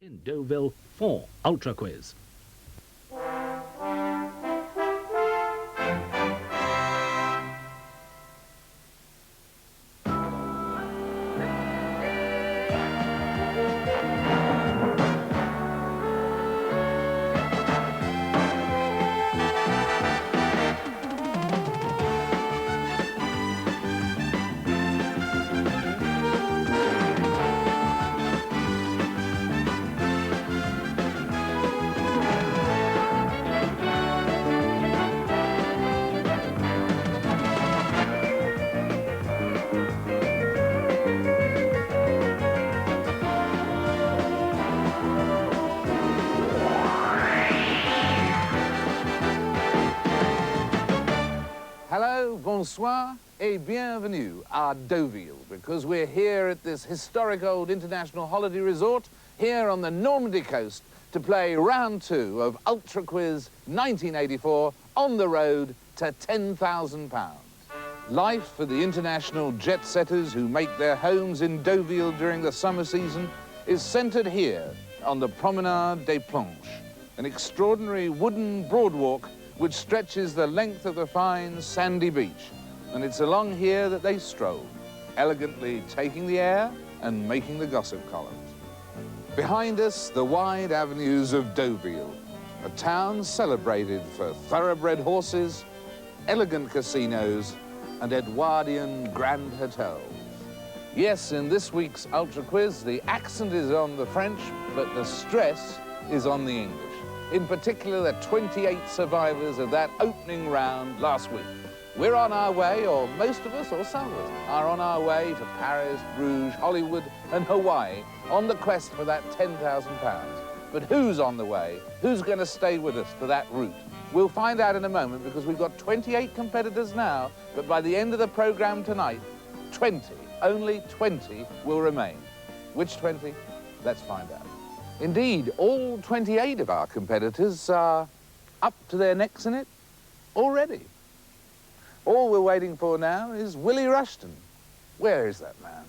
in Deauville for Ultra Quiz. Hello, bonsoir, et bienvenue à Deauville, because we're here at this historic old international holiday resort here on the Normandy coast to play round 2 of Ultra Quiz 1984 on the road to £10,000. Life for the international jet-setters who make their homes in Deauville during the summer season is centred here on the Promenade des Planches, an extraordinary wooden broadwalk which stretches the length of the fine sandy beach. And it's along here that they stroll, elegantly taking the air and making the gossip columns. Behind us, the wide avenues of Deauville, a town celebrated for thoroughbred horses, elegant casinos, and Edwardian grand hotels. Yes, in this week's Ultra Quiz, the accent is on the French, but the stress is on the English. In particular, the 28 survivors of that opening round last week. We're on our way, or most of us, or some of us, are on our way to Paris, Bruges, Hollywood, and Hawaii on the quest for that £10,000. But who's on the way? Who's going to stay with us for that route? We'll find out in a moment, because we've got 28 competitors now, but by the end of the programme tonight, 20, only 20 will remain. Which 20? Let's find out. Indeed, all 28 of our competitors are up to their necks in it already. All we're waiting for now is Willie Rushton. Where is that man?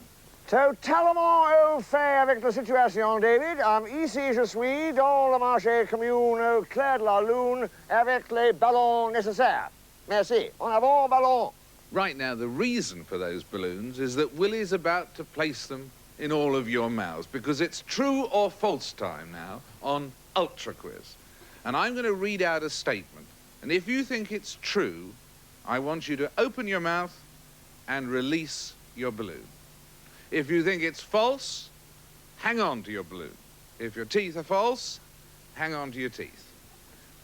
Totalement au fait avec la situation, David. Ici, je suis dans le marché commune au clair de la lune avec les ballons nécessaires. Merci. En avant, ballon. Right now, the reason for those balloons is that Willie's about to place them in all of your mouths, because it's true or false time now on Ultra Quiz. And I'm going to read out a statement. And if you think it's true, I want you to open your mouth and release your balloon. If you think it's false, hang on to your balloon. If your teeth are false, hang on to your teeth.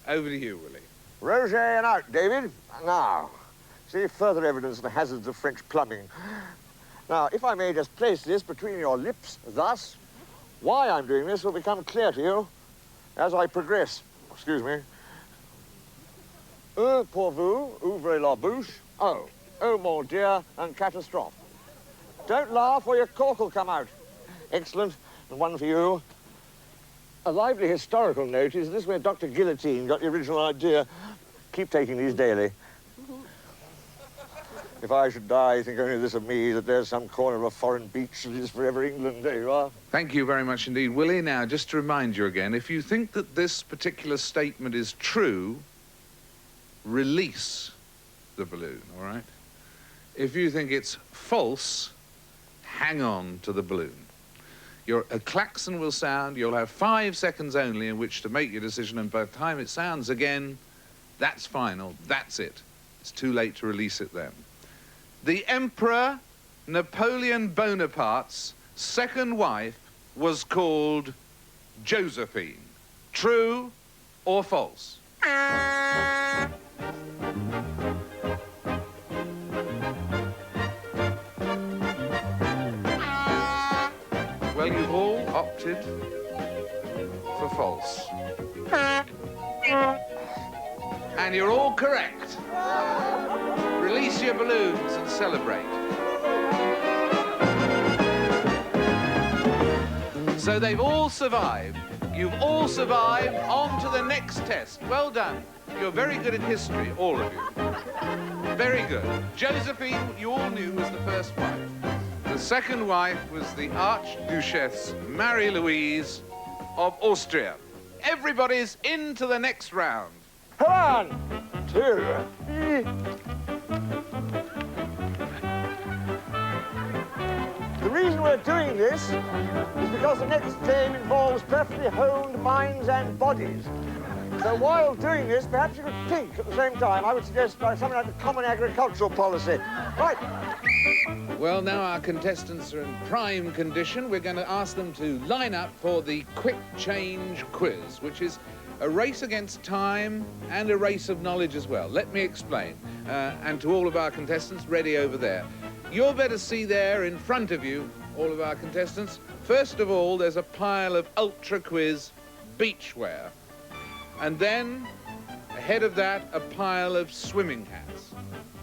Over to you, Willie. Roger and out, David. Now, see further evidence of the hazards of French plumbing. Now, if I may just place this between your lips, thus, why I'm doing this will become clear to you as I progress. Excuse me. Pour vous, ouvrez la bouche. Oh mon dear, and catastrophe. Don't laugh or your cork will come out. Excellent, and one for you. A lively historical note is this where Dr. Guillotine got the original idea. Keep taking these daily. If I should die, think only this of me, that there's some corner of a foreign beach that is forever England. There you are. Thank you very much indeed. Willie, now, just to remind you again, if you think that this particular statement is true, release the balloon, all right? If you think it's false, hang on to the balloon. A klaxon will sound. You'll have 5 seconds only in which to make your decision, and by the time it sounds again, that's final. That's it. It's too late to release it then. The Emperor Napoleon Bonaparte's second wife was called Josephine. True or false? Well, you've all opted for false. And you're all correct. Release your balloons and celebrate. So they've all survived. You've all survived. On to the next test. Well done. You're very good at history, all of you. Very good. Josephine, you all knew, was the first wife. The second wife was the Archduchess Marie-Louise, of Austria. Everybody's into the next round. Come on! 2, 3. The reason we're doing this is because the next game involves perfectly honed minds and bodies. So while doing this, perhaps you could think at the same time. I would suggest something like the Common Agricultural Policy. Right. Well, now our contestants are in prime condition. We're going to ask them to line up for the quick change quiz, which is a race against time and a race of knowledge as well. Let me explain. And to all of our contestants ready over there. You'll better see there in front of you, all of our contestants. First of all, there's a pile of Ultra Quiz beachwear. And then, ahead of that, a pile of swimming hats.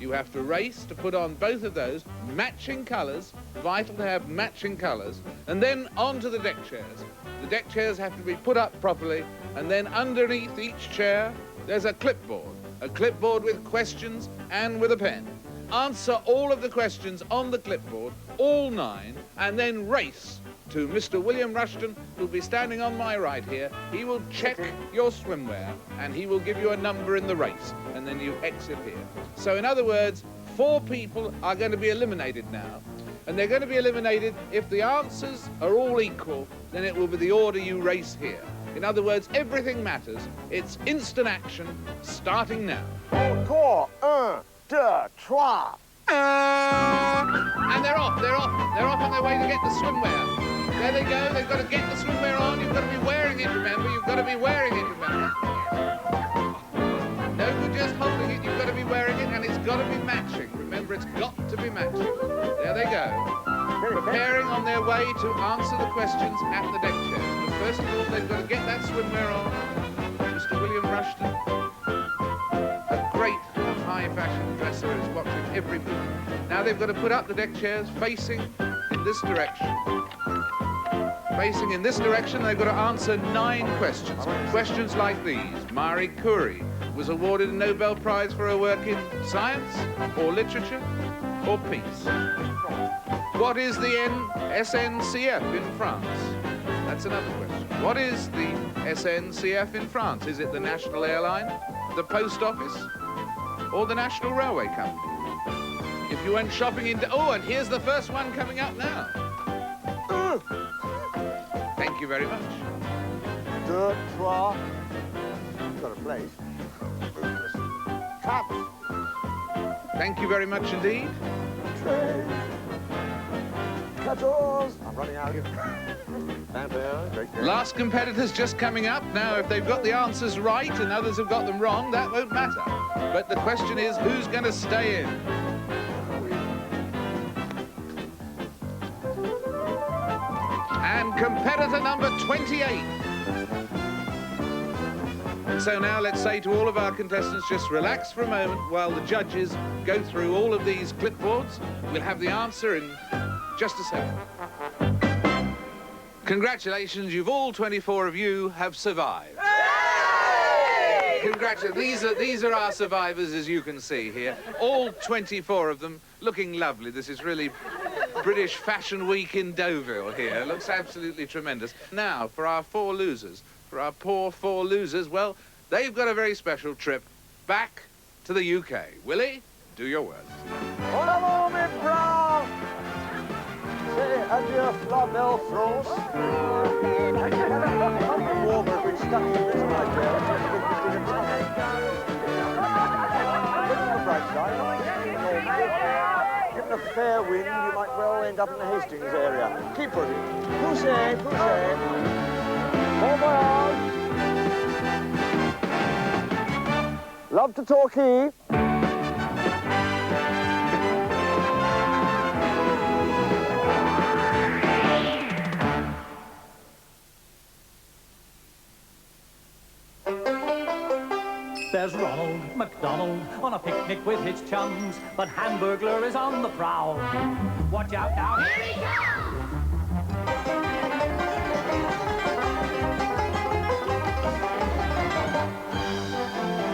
You have to race to put on both of those, matching colours, vital to have matching colours, and then onto the deck chairs. The deck chairs have to be put up properly, and then underneath each chair, there's a clipboard with questions and with a pen. Answer all of the questions on the clipboard, all 9, and then race to Mr. William Rushton, who'll be standing on my right here. He will check your swimwear, and he will give you a number in the race, and then you exit here. So in other words, 4 people are going to be eliminated now, and they're going to be eliminated if the answers are all equal, then it will be the order you race here. In other words, everything matters. It's instant action, starting now. Encore, 1, 2, 3. And they're off on their way to get the swimwear. There they go, they've got to get the swimwear on, you've got to be wearing it, remember, you've got to be wearing it, remember. No good just holding it, you've got to be wearing it, and it's got to be matching. Remember, it's got to be matching. There they go, preparing on their way to answer the questions at the deck chairs. But first of all, they've got to get that swimwear on. Mr. William Rushton, a great high-fashion dresser, is watching every move. Now they've got to put up the deck chairs facing in this direction. Facing in this direction, they've got to answer 9 questions. Questions like these. Marie Curie was awarded a Nobel Prize for her work in science, or literature, or peace. What is the SNCF in France? That's another question. What is the SNCF in France? Is it the national airline, the post office, or the National Railway Company? If you went shopping into... Oh, and here's the first one coming up now. Thank you very much. 2, 3. You've got a place. Caps. Thank you very much indeed. 13. 14. I'm running out. Last competitor's just coming up. Now, if they've got the answers right and others have got them wrong, that won't matter. But the question is, who's going to stay in? And competitor number 28. And so now let's say to all of our contestants, just relax for a moment while the judges go through all of these clipboards. We'll have the answer in just a second. Congratulations, you've all 24 of you have survived. Congratulations, these are our survivors, as you can see here. All 24 of them looking lovely. This is really British Fashion Week in Deauville here. Looks absolutely tremendous. Now, for our 4 losers, for our poor 4 losers, well, they've got a very special trip back to the UK. Willie, do your worst. En avant, mes bras! C'est adieu, la belle France. Something warmer has been stuck to this right there. Look at the bright side. Given a fair wind, you might well end up in the Hastings area. Keep pushing. Poussez, poussez. Bon voyage. Love to talkie. There's Ronald McDonald on a picnic with his chums, but Hamburglar is on the prowl. Watch out now, here he comes!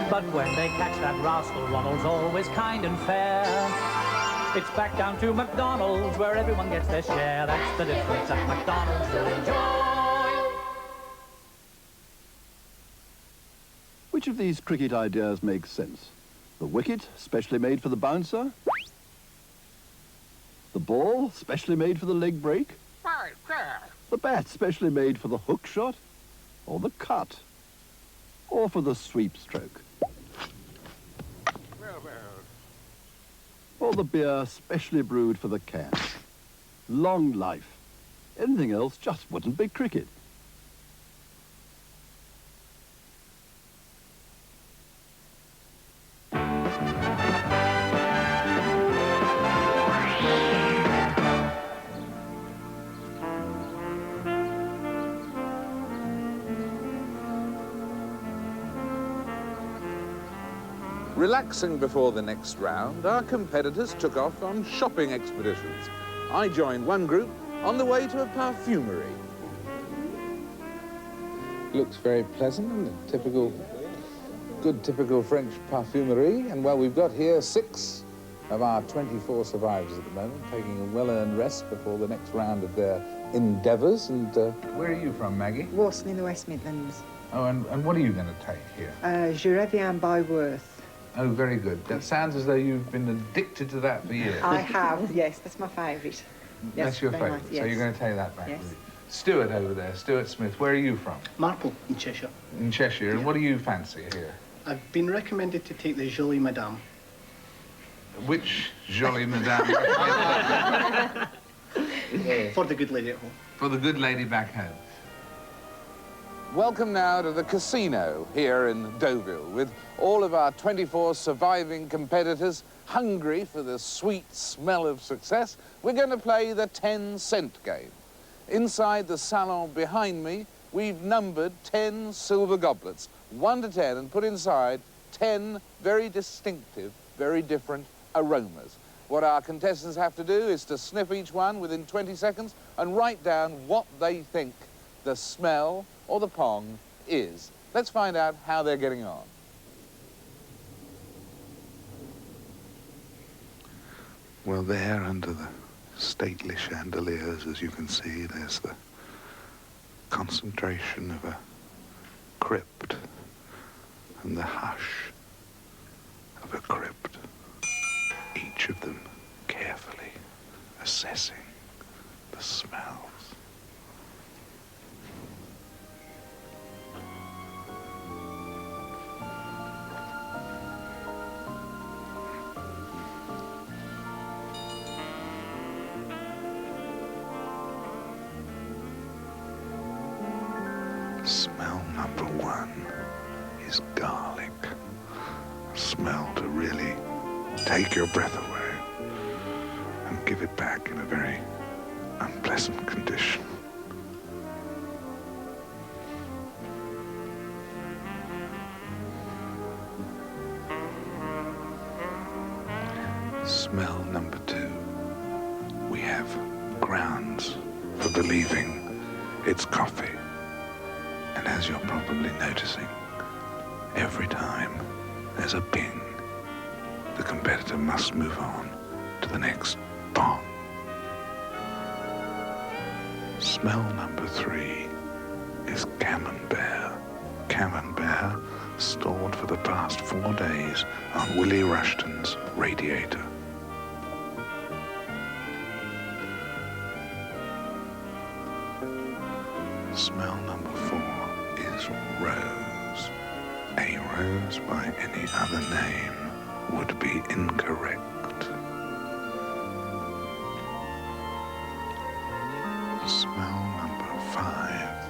But when they catch that rascal, Ronald's always kind and fair. It's back down to McDonald's, where everyone gets their share. That's the difference at McDonald's, you'll enjoy. Which of these cricket ideas makes sense? The wicket, specially made for the bouncer? The ball, specially made for the leg break? The bat, specially made for the hook shot? Or the cut? Or for the sweep stroke? Or the beer, specially brewed for the can? Long life. Anything else just wouldn't be cricket. Relaxing before the next round, our competitors took off on shopping expeditions. I joined one group on the way to a parfumerie. Looks very pleasant and a typical French parfumerie. And well, we've got here 6 of our 24 survivors at the moment, taking a well-earned rest before the next round of their endeavours. And where are you from, Maggie? Walsall in the West Midlands. Oh, and what are you going to take here? Je reviens by Worth. Oh, very good. That sounds as though you've been addicted to that for years. I have, yes. That's my favourite. Yes, that's your favourite. much, yes. So you're going to take that back yes. with you. Stuart over there, Stuart Smith, where are you from? Marple in Cheshire. In Cheshire. And what do you fancy here? I've been recommended to take the Jolie Madame. Which Jolie Madame? For the good lady at home. For the good lady back home. Welcome now to the casino here in Deauville with all of our 24 surviving competitors hungry for the sweet smell of success. We're going to play the 10-cent game. Inside the salon behind me, we've numbered 10 silver goblets, 1 to 10, and put inside 10 very distinctive, very different aromas. What our contestants have to do is to sniff each one within 20 seconds and write down what they think the smell or the pong is. Let's find out how they're getting on. Well, there under the stately chandeliers, as you can see, there's the concentration of a crypt and the hush of a crypt. Each of them carefully assessing the smells. Smell number 1 is garlic. A smell to really take your breath away and give it back in a very unpleasant condition. Smell number 2. We have grounds for believing it's coffee. And as you're probably noticing, every time there's a ping, the competitor must move on to the next pong. Smell number 3 is camembert. Camembert stored for the past 4 days on Willie Rushton's radiator. Smell number 4 is rose. A rose by any other name would be incorrect. Smell number 5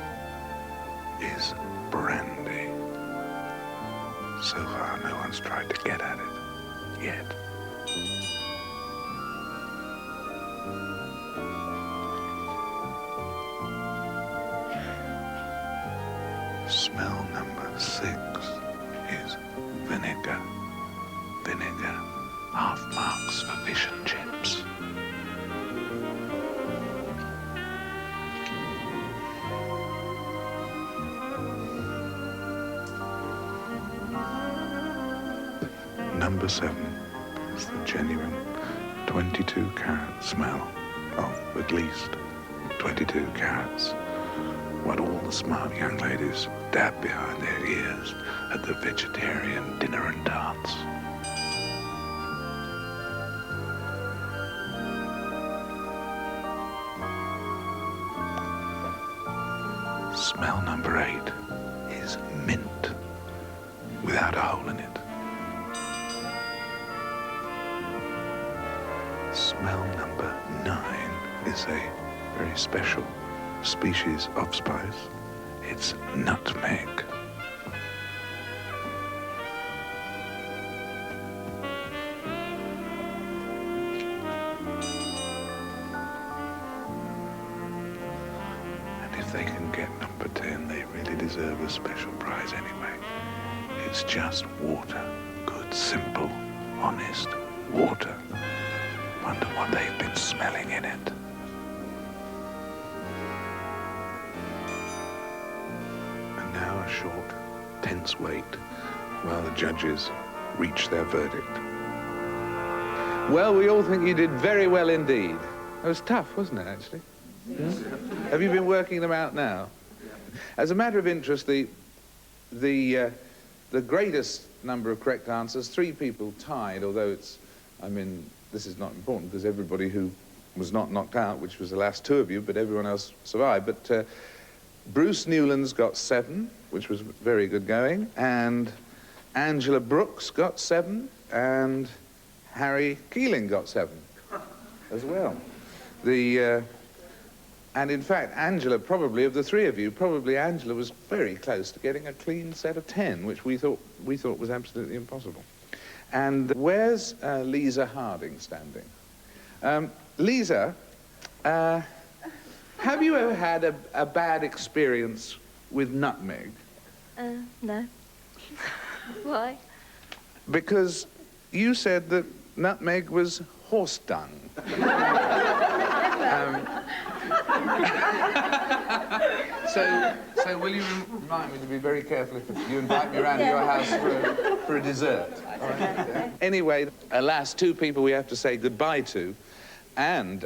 is brandy. So far, no one's tried to get at it yet. Smell number 6 is vinegar. Vinegar, half marks for fish and chips. Number 7 is the genuine 22-carat smell of at least 22 carats what all the smart young ladies dab behind their ears at the vegetarian dinner and dance. Smell number 8 is mint, without a hole in it. Smell number 9 is a very special species of spice. It's nutmeg. And if they can get number 10, they really deserve a special prize anyway. It's just water. Good, simple, honest water. Wonder what they've been smelling in it. And now a short, tense wait while the judges reach their verdict. Well, we all think you did very well indeed. It was tough, wasn't it, actually? Yes. Have you been working them out now? As a matter of interest, the greatest number of correct answers, 3 people tied, although it's, I mean, this is not important because everybody who was not knocked out, which was the last 2 of you, but everyone else survived. But Bruce Newlands got 7, which was very good going, and Angela Brooks got 7, and Harry Keeling got 7 as well. And in fact, Angela, probably, of the 3 of you, probably Angela was very close to getting a clean set of 10, which we thought was absolutely impossible. And where's Lisa Harding standing? Lisa, have you ever had a bad experience with nutmeg? No. Why? Because you said that nutmeg was horse dung. So will you remind me to be very careful if you invite me around to your house for a dessert? All right? Anyway, alas, 2 people we have to say goodbye to, and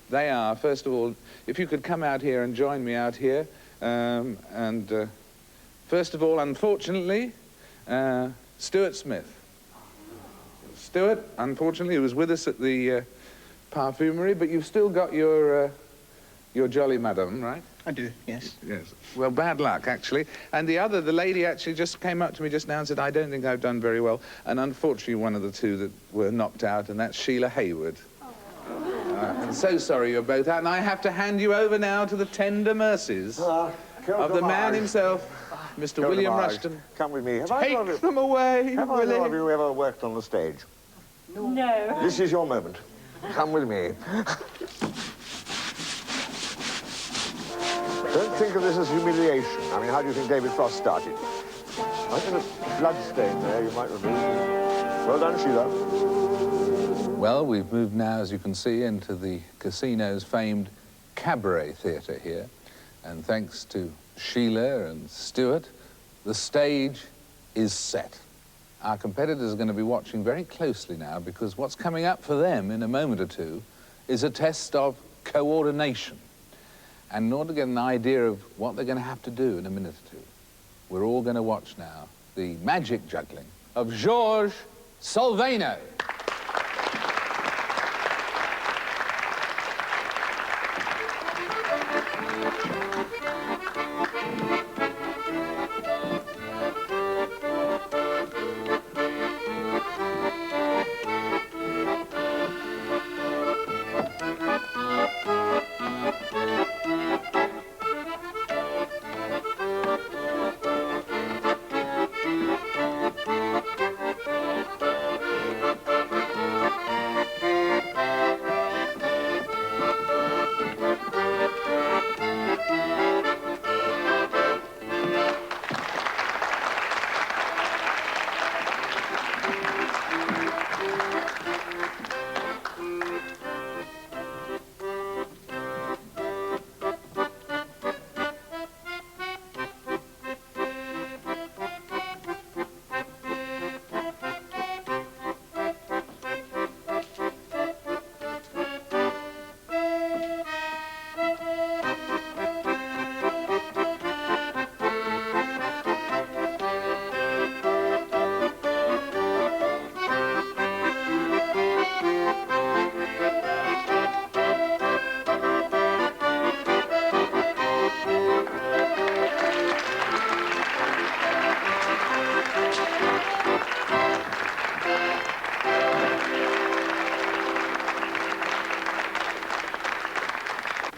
they are, first of all, if you could come out here and join me out here, first of all, unfortunately, Stuart Smith. Stuart, unfortunately, who was with us at the parfumery, but you've still got your jolly madam, right? I do, yes. Yes. Well, bad luck, actually. And the lady actually just came up to me just now and said, I don't think I've done very well. And unfortunately, one of the 2 that were knocked out, and that's Sheila Hayward. I'm so sorry you're both out, and I have to hand you over now to the tender mercies of the man himself, Mr. William Rushton. Come with me. Take them away, Have Willie. either of you ever worked on the stage? No. This is your moment. Come with me. Don't think of this as humiliation. I mean, how do you think David Frost started? I think a blood stain there you might remove. Well done, Sheila. Well, we've moved now, as you can see, into the casino's famed cabaret theatre here. And thanks to Sheila and Stuart, the stage is set. Our competitors are going to be watching very closely now because what's coming up for them in a moment or 2 is a test of coordination. And in order to get an idea of what they're going to have to do in a minute or 2, we're all going to watch now the magic juggling of Georges Solvano.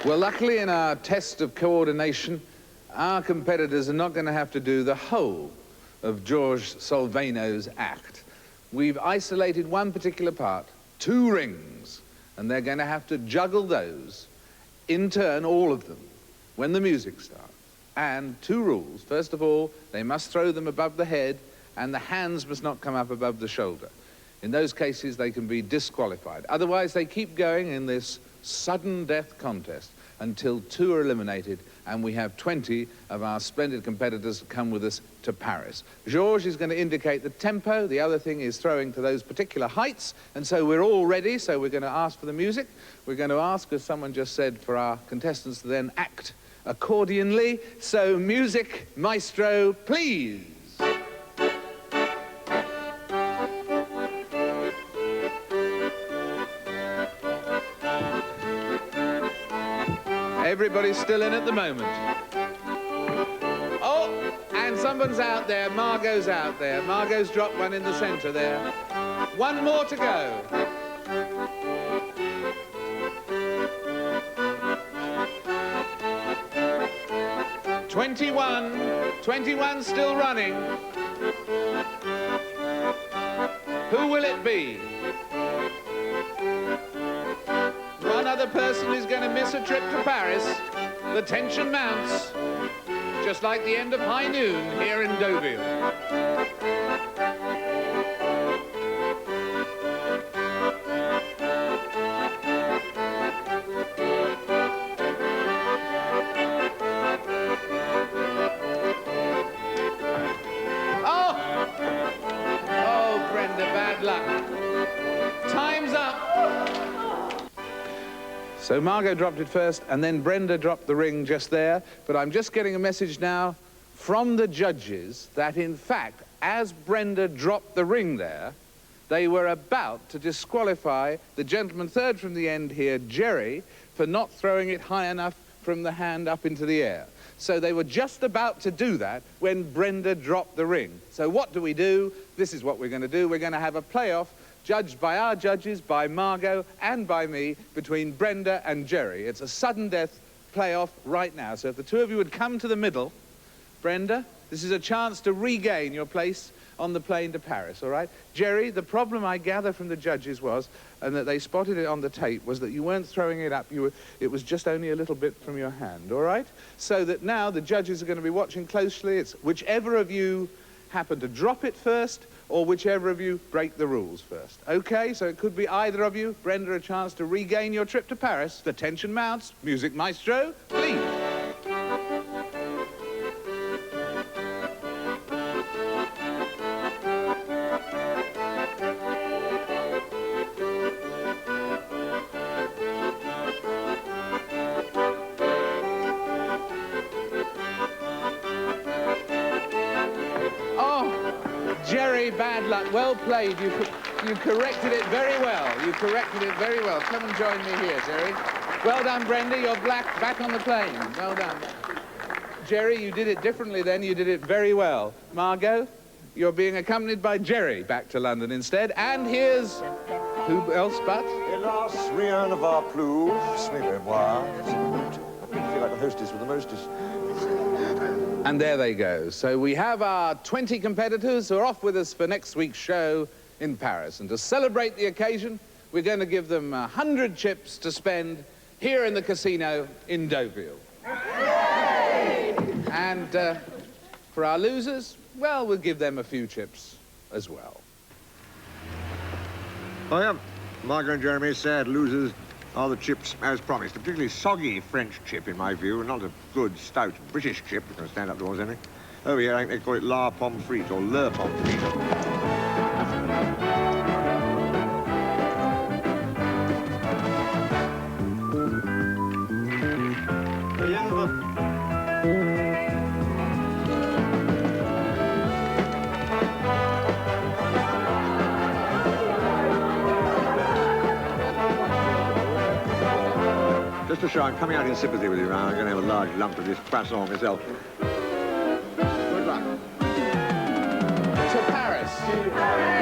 Well, luckily in our test of coordination, our competitors are not going to have to do the whole of George Solveno's act. We've isolated one particular part, 2 rings, and they're going to have to juggle those in turn, all of them, when the music starts. And 2 rules. First of all, they must throw them above the head, and the hands must not come up above the shoulder. In those cases, they can be disqualified. Otherwise, they keep going in this sudden death contest until 2 are eliminated, and we have 20 of our splendid competitors come with us to Paris. Georges is going to indicate the tempo. The other thing is throwing to those particular heights, and so we're all ready, so we're going to ask for the music. We're going to ask, as someone just said, for our contestants to then act accordionly. So music, maestro, please. Everybody's still in at the moment. Oh, and someone's out there. Margot's out there. Margot's dropped one in the centre there. 1 more to go. Twenty-one still running. Who will it be? One other person is going to miss a trip to Paris. The tension mounts, just like the end of high noon here in Deauville. Oh, Brenda, bad luck. Time's up. So Margot dropped it first, and then Brenda dropped the ring just there. But I'm just getting a message now from the judges that, in fact, as Brenda dropped the ring there, they were about to disqualify the gentleman third from the end here, Jerry, for not throwing it high enough from the hand up into the air. So they were just about to do that when Brenda dropped the ring. So what do? This is what we're going to do. We're going to have a playoff judged by our judges, by Margot and by me, between Brenda and Jerry. It's a sudden death playoff right now. So if the 2 of you would come to the middle, Brenda, this is a chance to regain your place on the plane to Paris, all right? Jerry, the problem I gather from the judges was, and that they spotted it on the tape, was that you weren't throwing it up. It was just only a little bit from your hand, all right? So that now the judges are going to be watching closely. It's whichever of you happen to drop it first, or whichever of you break the rules first. Okay, so it could be either of you. Brenda, a chance to regain your trip to Paris. The tension mounts. Music maestro, please. Jerry, bad luck. Well played. You corrected it very well. You corrected it very well. Come and join me here, Jerry. Well done, Brenda. You're back on the plane. Well done. Jerry, you did it differently then. You did it very well. Margot, you're being accompanied by Jerry back to London instead. And here's who else but? Hélas, rien ne va plus. Suivez-moi. I feel like the hostess with the mostess. And there they go. So we have our 20 competitors who are off with us for next week's show in Paris. And to celebrate the occasion, we're going to give them 100 chips to spend here in the casino in Deauville. And for our losers, well, we'll give them a few chips as well. Oh, yeah. Margot and Jeremy said losers are the chips as promised. A particularly soggy French chip, in my view, and not a good, stout British chip that can stand up towards anything. Over here, I think they call it la pomme frite, or le pomme frite. Just to show I'm coming out in sympathy with you now, I'm going to have a large lump of this croissant myself. Good luck. To Paris.